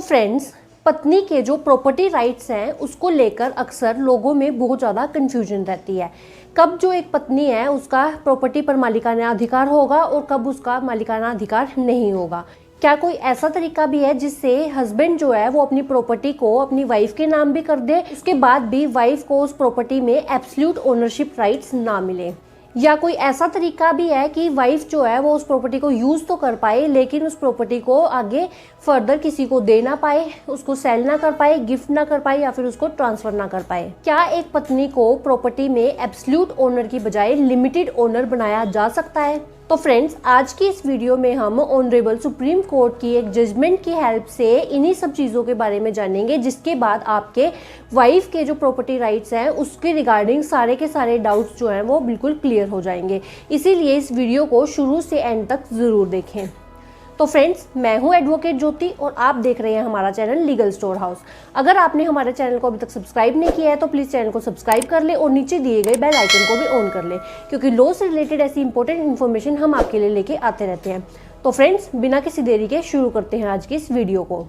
Friends, पत्नी के जो प्रॉपर्टी राइट्स हैं उसको लेकर अक्सर लोगों में बहुत ज़्यादा कंफ्यूजन रहती है। कब जो एक पत्नी है उसका प्रॉपर्टी पर मालिकाना अधिकार होगा और कब उसका मालिकाना अधिकार नहीं होगा। क्या कोई ऐसा तरीका भी है जिससे हस्बैंड जो है वो अपनी प्रॉपर्टी को अपनी वाइफ के नाम भी कर दे, उसके बाद भी वाइफ को उस प्रॉपर्टी में एब्सोल्यूट ओनरशिप राइट्स ना मिले? या कोई ऐसा तरीका भी है कि वाइफ जो है वो उस प्रॉपर्टी को यूज़ तो कर पाए लेकिन उस प्रॉपर्टी को आगे फर्दर किसी को दे ना पाए, उसको सेल ना कर पाए, गिफ्ट ना कर पाए या फिर उसको ट्रांसफर ना कर पाए? क्या एक पत्नी को प्रॉपर्टी में एब्सोल्यूट ओनर की बजाय लिमिटेड ओनर बनाया जा सकता है? तो फ्रेंड्स, आज की इस वीडियो में हम ऑनरेबल सुप्रीम कोर्ट की एक जजमेंट की हेल्प से इन्हीं सब चीज़ों के बारे में जानेंगे, जिसके बाद आपके वाइफ के जो प्रॉपर्टी राइट्स हैं उसके रिगार्डिंग सारे के सारे डाउट्स जो हैं वो बिल्कुल क्लियर हो जाएंगे। इसीलिए इस वीडियो को शुरू से एंड तक ज़रूर देखें। तो फ्रेंड्स, मैं हूं एडवोकेट ज्योति और आप देख रहे हैं हमारा चैनल लीगल स्टोर हाउस। अगर आपने हमारे चैनल को अभी तक सब्सक्राइब नहीं किया है तो प्लीज़ चैनल को सब्सक्राइब कर ले और नीचे दिए गए बेल आइकन को भी ऑन कर ले, क्योंकि लॉ से रिलेटेड ऐसी इंपॉर्टेंट इन्फॉर्मेशन हम आपके लिए लेके आते रहते हैं। तो फ्रेंड्स, बिना किसी देरी के शुरू करते हैं आज की इस वीडियो को।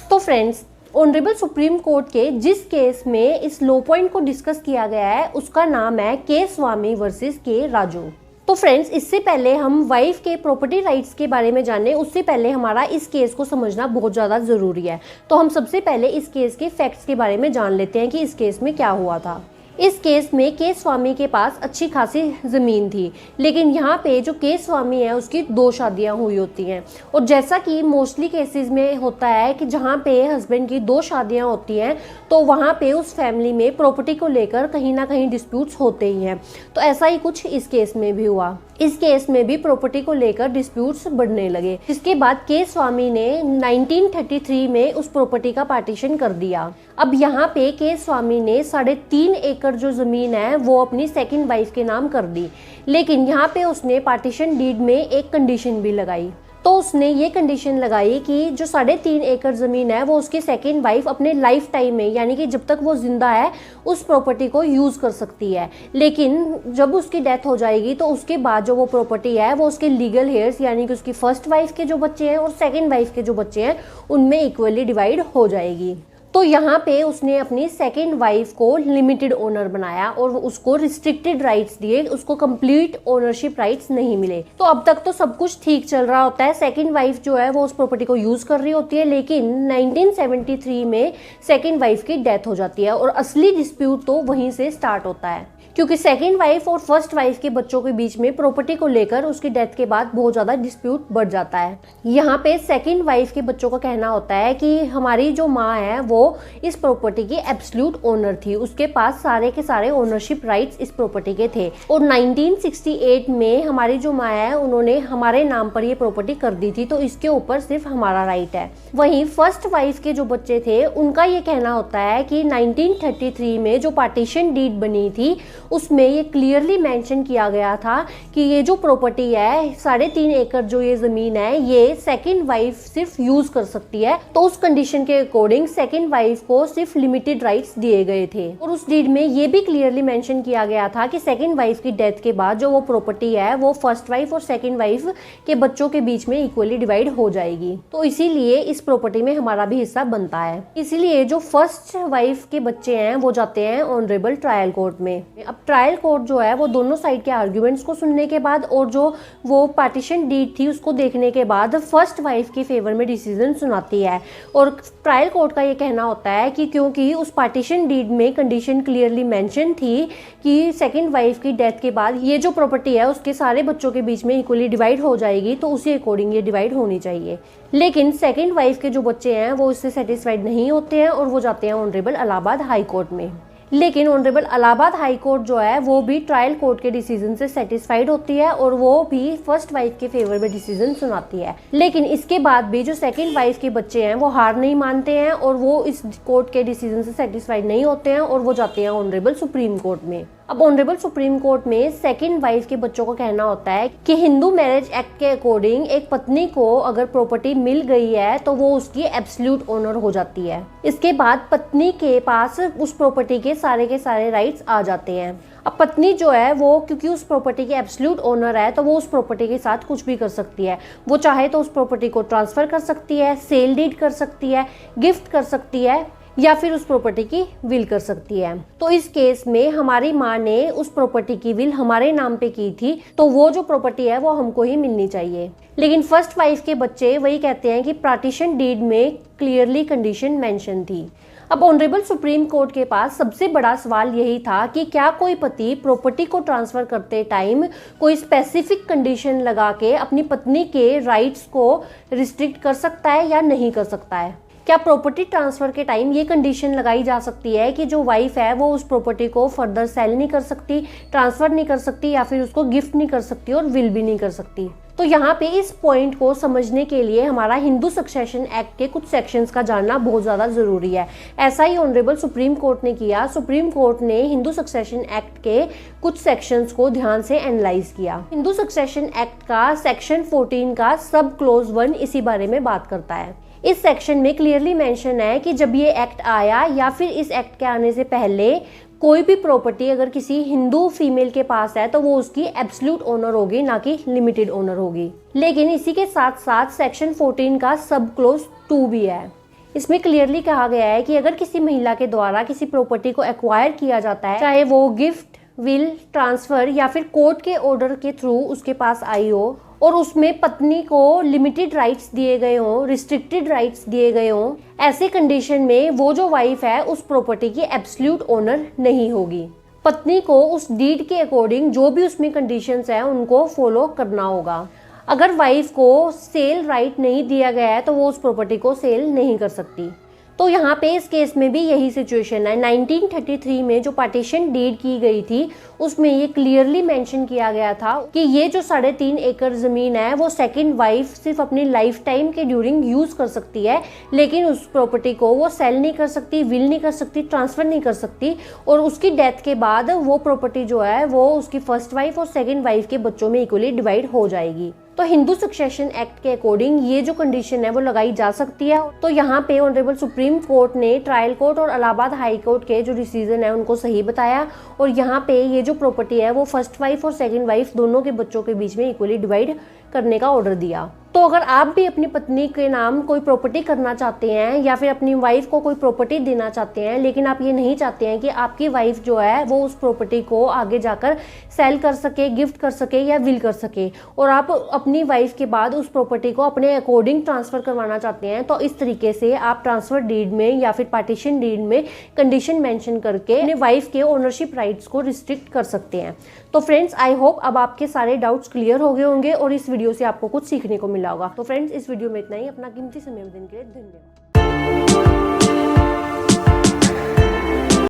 तो फ्रेंड्स, ऑनरेबल सुप्रीम कोर्ट के जिस केस में इस लॉ पॉइंट को डिस्कस किया गया है उसका नाम है के स्वामी वर्सेस के राजू। तो फ्रेंड्स, इससे पहले हम वाइफ के प्रॉपर्टी राइट्स के बारे में जाने उससे पहले हमारा इस केस को समझना बहुत ज़्यादा ज़रूरी है। तो हम सबसे पहले इस केस के फैक्ट्स के बारे में जान लेते हैं कि इस केस में क्या हुआ था। इस केस में के स्वामी के पास अच्छी खासी ज़मीन थी, लेकिन यहाँ पे जो के स्वामी है उसकी 2 शादियाँ हुई होती हैं। और जैसा कि मोस्टली केसेस में होता है कि जहाँ पे हस्बैंड की 2 शादियाँ होती हैं तो वहाँ पे उस फैमिली में प्रॉपर्टी को लेकर कहीं ना कहीं डिस्प्यूट्स होते ही हैं। तो ऐसा ही कुछ इस केस में भी हुआ। इस केस में भी प्रॉपर्टी को लेकर डिस्प्यूट्स बढ़ने लगे, जिसके बाद के स्वामी ने 1933 में उस प्रॉपर्टी का पार्टीशन कर दिया। अब यहाँ पे के स्वामी ने 3.5 एकड़ जो ज़मीन है वो अपनी सेकंड वाइफ के नाम कर दी, लेकिन यहाँ पे उसने पार्टीशन डीड में एक कंडीशन भी लगाई। तो उसने ये कंडीशन लगाई कि जो 3.5 एकड़ ज़मीन है वो उसकी सेकंड वाइफ अपने लाइफ टाइम में, यानी कि जब तक वो जिंदा है, उस प्रॉपर्टी को यूज़ कर सकती है। लेकिन जब उसकी डेथ हो जाएगी तो उसके बाद जो वो प्रॉपर्टी है वो उसके लीगल हेयर्स, यानी कि उसकी फर्स्ट वाइफ के जो बच्चे हैं और सेकेंड वाइफ के जो बच्चे हैं उनमें इक्वली डिवाइड हो जाएगी। तो यहाँ पे उसने अपनी सेकेंड वाइफ को लिमिटेड ओनर बनाया और उसको रिस्ट्रिक्टेड राइट्स दिए, उसको कंप्लीट ओनरशिप राइट्स नहीं मिले। तो अब तक तो सब कुछ ठीक चल रहा होता है, सेकेंड वाइफ जो है वो उस प्रॉपर्टी को यूज कर रही होती है, लेकिन 1973 में सेकेंड वाइफ की डेथ हो जाती है और असली डिस्प्यूट तो वहीं से स्टार्ट होता है, क्योंकि सेकेंड वाइफ और फर्स्ट वाइफ के बच्चों के बीच में प्रॉपर्टी को लेकर उसकी डेथ के बाद बहुत ज़्यादा डिस्प्यूट बढ़ जाता है। यहाँ पे सेकेंड वाइफ के बच्चों का कहना होता है कि हमारी जो माँ है वो इस प्रॉपर्टी की एब्सोल्यूट ओनर थी, उसके पास सारे के सारे ओनरशिप राइट्स इस प्रॉपर्टी के थे और 1968 में हमारी जो माँ है उन्होंने हमारे नाम पर ये प्रॉपर्टी कर दी थी, तो इसके ऊपर सिर्फ हमारा राइट है। वहीं फर्स्ट वाइफ के जो बच्चे थे उनका ये कहना होता है कि 1933 में जो पार्टीशन डीड बनी थी उसमें ये क्लियरली मेंशन किया गया था कि ये जो प्रॉपर्टी है 3.5 एकड़ जो ये ज़मीन है ये सेकंड वाइफ सिर्फ यूज़ कर सकती है। तो उस कंडीशन के अकॉर्डिंग सेकंड वाइफ को सिर्फ लिमिटेड राइट्स दिए गए थे और उस डीड में ये भी क्लियरली मेंशन किया गया था कि सेकंड वाइफ की डेथ के बाद जो वो प्रॉपर्टी है वो फर्स्ट वाइफ और सेकंड वाइफ के बच्चों के बीच में इक्वली डिवाइड हो जाएगी। तो इसीलिए इस प्रॉपर्टी में हमारा भी हिस्सा बनता है। इसीलिए जो फर्स्ट वाइफ के बच्चे हैं वो जाते हैं ऑनरेबल ट्रायल कोर्ट में। अब ट्रायल कोर्ट जो है वो दोनों साइड के आर्ग्यूमेंट्स को सुनने के बाद और जो वो पार्टीशन डीड थी उसको देखने के बाद फर्स्ट वाइफ के फेवर में डिसीजन सुनाती है। और ट्रायल कोर्ट का ये कहना होता है कि क्योंकि उस पार्टीशन डीड में कंडीशन क्लियरली मेंशन थी कि सेकंड वाइफ की डेथ के बाद ये जो प्रॉपर्टी है उसके सारे बच्चों के बीच में इक्वली डिवाइड हो जाएगी, तो उसी अकॉर्डिंग ये डिवाइड होनी चाहिए। लेकिन सेकंड वाइफ के जो बच्चे हैं वो इससे सेटिस्फाइड नहीं होते हैं और वो जाते हैं ऑनरेबल इलाहाबाद हाई कोर्ट में। लेकिन ऑनरेबल इलाहाबाद हाई कोर्ट जो है वो भी ट्रायल कोर्ट के डिसीजन से सेटिस्फाइड होती है और वो भी फर्स्ट वाइफ के फेवर में डिसीजन सुनाती है। लेकिन इसके बाद भी जो सेकंड वाइफ के बच्चे हैं वो हार नहीं मानते हैं और वो इस कोर्ट के डिसीजन से सेटिस्फाइड नहीं होते हैं और वो जाते हैं ऑनरेबल सुप्रीम कोर्ट में। अब ऑनरेबल सुप्रीम कोर्ट में सेकंड वाइफ के बच्चों का कहना होता है कि हिंदू मैरिज एक्ट के अकॉर्डिंग एक पत्नी को अगर प्रॉपर्टी मिल गई है तो वो उसकी एब्सोल्यूट ओनर हो जाती है। इसके बाद पत्नी के पास उस प्रॉपर्टी के सारे राइट्स आ जाते हैं। अब पत्नी जो है वो क्योंकि उस प्रॉपर्टी की एब्सोल्यूट ओनर है तो वो उस प्रॉपर्टी के साथ कुछ भी कर सकती है। वो चाहे तो उस प्रॉपर्टी को ट्रांसफर कर सकती है, सेल डीड कर सकती है, गिफ्ट कर सकती है या फिर उस प्रॉपर्टी की विल कर सकती है। तो इस केस में हमारी माँ ने उस प्रॉपर्टी की विल हमारे नाम पे की थी तो वो जो प्रॉपर्टी है वो हमको ही मिलनी चाहिए। लेकिन फर्स्ट वाइफ के बच्चे वही कहते हैं कि पार्टीशन डीड में क्लियरली कंडीशन मेंशन थी। अब ऑनरेबल सुप्रीम कोर्ट के पास सबसे बड़ा सवाल यही था कि क्या कोई पति प्रॉपर्टी को ट्रांसफर करते टाइम कोई स्पेसिफिक कंडीशन लगा के अपनी पत्नी के राइट्स को रिस्ट्रिक्ट कर सकता है या नहीं कर सकता है। क्या प्रॉपर्टी ट्रांसफर के टाइम ये कंडीशन लगाई जा सकती है कि जो वाइफ है वो उस प्रॉपर्टी को फर्दर सेल नहीं कर सकती, ट्रांसफर नहीं कर सकती या फिर उसको गिफ्ट नहीं कर सकती और विल भी नहीं कर सकती। तो यहाँ पे इस पॉइंट को समझने के लिए हमारा हिंदू सक्सेशन एक्ट के कुछ सेक्शंस का जानना बहुत ज़्यादा ज़रूरी है। ऐसा ही ऑनरेबल सुप्रीम कोर्ट ने किया। सुप्रीम कोर्ट ने हिंदू सक्सेशन एक्ट के कुछ सेक्शंस को ध्यान से एनालाइज किया। हिंदू सक्सेशन एक्ट का सेक्शन 14 का सब क्लोज 1 इसी बारे में बात करता है। इस सेक्शन में क्लियरली मेंशन है कि जब ये एक्ट आया या फिर इस एक्ट के आने से पहले कोई भी प्रॉपर्टी अगर किसी हिंदू फीमेल के पास है तो वो उसकी एब्सोल्यूट ओनर होगी, ना कि लिमिटेड ओनर होगी। लेकिन इसी के साथ साथ सेक्शन 14 का सब क्लोज 2 भी है। इसमें क्लियरली कहा गया है कि अगर किसी महिला के द्वारा किसी प्रॉपर्टी को एक्वायर किया जाता है, चाहे वो गिफ्ट, विल, ट्रांसफर या फिर कोर्ट के ऑर्डर के थ्रू उसके पास आई हो और उसमें पत्नी को लिमिटेड राइट्स दिए गए हों, रिस्ट्रिक्टेड राइट्स दिए गए हों, ऐसे कंडीशन में वो जो वाइफ है उस प्रॉपर्टी की एब्सोल्यूट ओनर नहीं होगी। पत्नी को उस डीड के अकॉर्डिंग जो भी उसमें कंडीशंस हैं उनको फॉलो करना होगा। अगर वाइफ को सेल राइट नहीं दिया गया है तो वो उस प्रॉपर्टी को सेल नहीं कर सकती। तो यहाँ पे इस केस में भी यही सिचुएशन है। 1933 में जो पार्टीशन डीड की गई थी उसमें ये क्लियरली मेंशन किया गया था कि ये जो 3.5 एकड़ जमीन है वो सेकंड वाइफ सिर्फ अपनी लाइफ टाइम के ड्यूरिंग यूज कर सकती है, लेकिन उस प्रॉपर्टी को वो सेल नहीं कर सकती, विल नहीं कर सकती, ट्रांसफर नहीं कर सकती और उसकी डेथ के बाद वो प्रॉपर्टी जो है वो उसकी फर्स्ट वाइफ और सेकेंड वाइफ के बच्चों में इक्वली डिवाइड हो जाएगी। तो हिंदू सक्सेशन एक्ट के अकॉर्डिंग ये जो कंडीशन है वो लगाई जा सकती है। तो यहाँ पे ऑनरेबल सुप्रीम कोर्ट ने ट्रायल कोर्ट और इलाहाबाद हाई कोर्ट के जो डिसीजन है उनको सही बताया और यहाँ पे ये जो प्रॉपर्टी है वो फर्स्ट वाइफ और सेकंड वाइफ दोनों के बच्चों के बीच में इक्वली डिवाइड करने का ऑर्डर दिया। तो अगर आप भी अपनी पत्नी के नाम कोई प्रॉपर्टी करना चाहते हैं या फिर अपनी वाइफ को कोई प्रॉपर्टी देना चाहते हैं, लेकिन आप ये नहीं चाहते हैं कि आपकी वाइफ जो है वो उस प्रॉपर्टी को आगे जाकर सेल कर सके, गिफ्ट कर सके या विल कर सके और आप अपनी वाइफ के बाद उस प्रॉपर्टी को अपने अकॉर्डिंग ट्रांसफर करवाना चाहते हैं, तो इस तरीके से आप ट्रांसफर डीड में या फिर पार्टीशन डीड में कंडीशन मेंशन करके अपने वाइफ के ओनरशिप राइट्स को रिस्ट्रिक्ट कर सकते हैं। तो फ्रेंड्स, आई होप अब आपके सारे डाउट्स क्लियर हो गए होंगे और इस वीडियो से आपको कुछ सीखने को मिला होगा। तो फ्रेंड्स, इस वीडियो में इतना ही। अपना कीमती समय देने के लिए धन्यवाद।